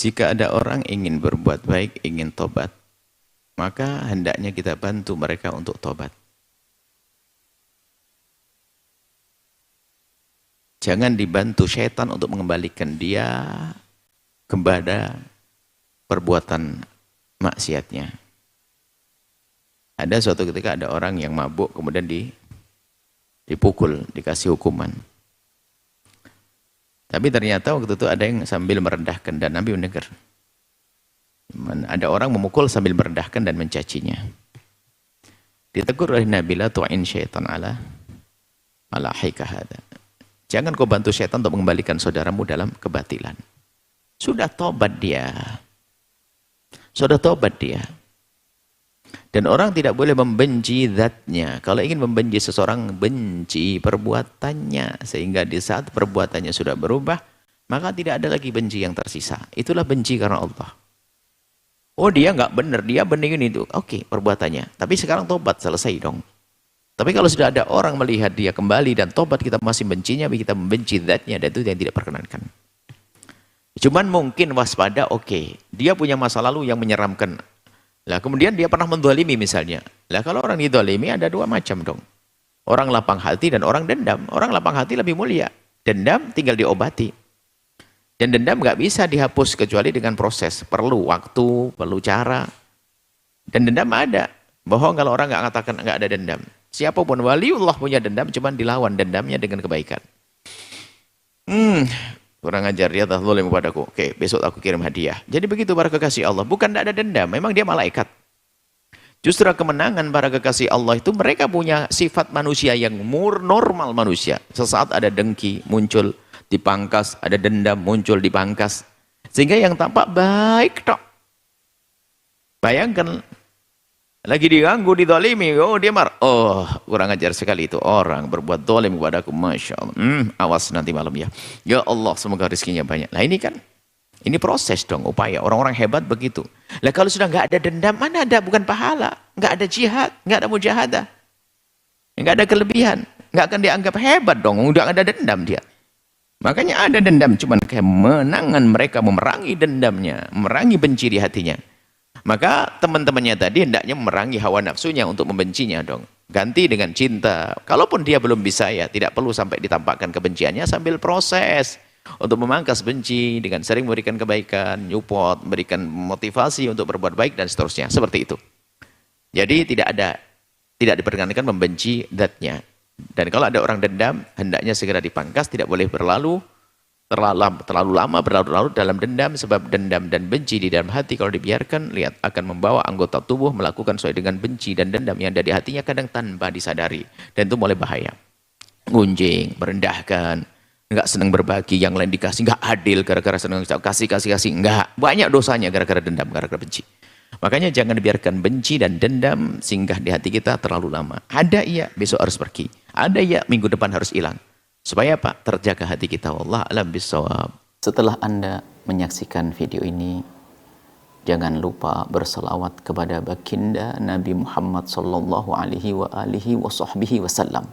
Jika ada orang ingin berbuat baik, ingin tobat, maka hendaknya kita bantu mereka untuk tobat. Jangan dibantu syaitan untuk mengembalikan dia kepada perbuatan maksiatnya. Ada suatu ketika ada orang yang mabuk kemudian dipukul, dikasih hukuman. Tapi ternyata waktu itu ada yang sambil merendahkan dan Nabi mendengar. Ada orang memukul sambil merendahkan dan mencacinya. Ditegur oleh Nabi, la tu'in syaitan ala haika hada. Jangan kau bantu syaitan untuk mengembalikan saudaramu dalam kebatilan. Sudah tobat dia. Sudah tobat dia. Dan orang tidak boleh membenci zatnya. Kalau ingin membenci seseorang, benci perbuatannya. Sehingga di saat perbuatannya sudah berubah, maka tidak ada lagi benci yang tersisa. Itulah benci karena Allah. Oh dia nggak benar, dia benar itu. Oke, perbuatannya. Tapi sekarang tobat, selesai dong. Tapi kalau sudah ada orang melihat dia kembali dan tobat, kita masih bencinya, kita membenci zatnya, dan itu yang tidak perkenankan. Cuman mungkin waspada, oke. Dia punya masa lalu yang menyeramkan. Lah kemudian dia pernah menzalimi misalnya. Lah kalau orang dizalimi ada dua macam dong. Orang lapang hati dan orang dendam. Orang lapang hati lebih mulia. Dendam tinggal diobati. Dan dendam nggak bisa dihapus kecuali dengan proses. Perlu waktu, perlu cara. Dan dendam ada. Bohong kalau orang nggak mengatakan nggak ada dendam. Siapapun waliullah punya dendam, cuman dilawan dendamnya dengan kebaikan. Kurang ajar dia telah zalim padaku. Oke, besok aku kirim hadiah. Jadi begitu para kekasih Allah. Bukan tidak ada dendam, memang dia malaikat. Justru kemenangan para kekasih Allah itu mereka punya sifat manusia yang normal manusia. Sesaat ada dengki muncul dipangkas, ada dendam muncul dipangkas. Sehingga yang tampak baik tok. Bayangkan lagi diganggu, dizalimi, oh dia marah. Oh, kurang ajar sekali itu orang berbuat zalim kepadaku, Masya Allah. Awas nanti malam ya. Ya Allah, semoga rezekinya banyak. Nah ini kan, ini proses dong, upaya. Orang-orang hebat begitu. Lah kalau sudah nggak ada dendam, mana ada bukan pahala. Nggak ada jihad, nggak ada mujahadah. Nggak ada kelebihan. Nggak akan dianggap hebat dong, udah ada dendam dia. Makanya ada dendam, cuman kemenangan mereka memerangi dendamnya, memerangi benci di hatinya. Maka teman-temannya tadi hendaknya memerangi hawa nafsunya untuk membencinya dong. Ganti dengan cinta. Kalaupun dia belum bisa ya, tidak perlu sampai ditampakkan kebenciannya sambil proses. Untuk memangkas benci dengan sering memberikan kebaikan, nyupport, memberikan motivasi untuk berbuat baik dan seterusnya. Seperti itu. Jadi tidak diperkenankan membenci zatnya. Dan kalau ada orang dendam, hendaknya segera dipangkas, tidak boleh terlalu lama berlarut-larut dalam dendam, sebab dendam dan benci di dalam hati kalau dibiarkan, lihat akan membawa anggota tubuh melakukan sesuai dengan benci dan dendam yang ada di hatinya kadang tanpa disadari, dan itu mulai bahaya. Gunjing, merendahkan, nggak senang berbagi, yang lain dikasih, nggak adil gara-gara senang kasih, nggak, banyak dosanya gara-gara dendam, gara-gara benci. Makanya jangan biarkan benci dan dendam singgah di hati kita terlalu lama. Ada iya, besok harus pergi. Ada iya, minggu depan harus hilang. Supaya apa? Terjaga hati kita. Wallah alam bisawab. Setelah Anda menyaksikan video ini, jangan lupa berselawat kepada baginda Nabi Muhammad sallallahu alaihi wa alihi wa sahbihi wasallam.